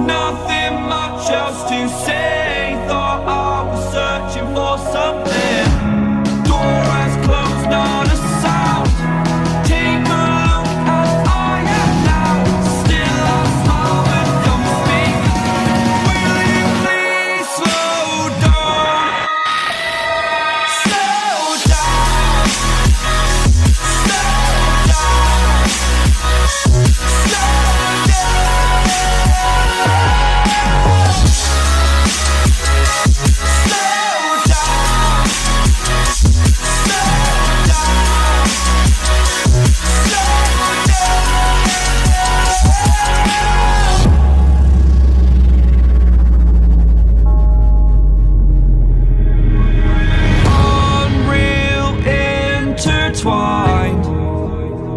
Nothing much else to say. Thought I was searching for something. Door has closed, not a sound. Take a look as I am now. Still I smile but don't speak. Will you please slow down? Slow down. Slow down. Slow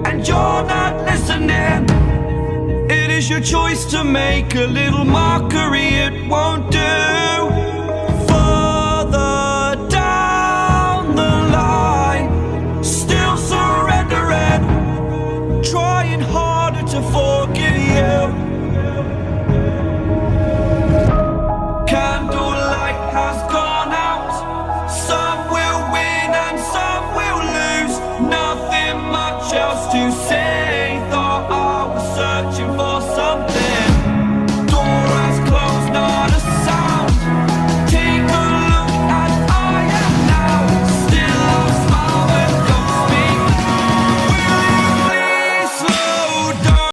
and you're not listening. It is your choice to make a little mockery. It won't do.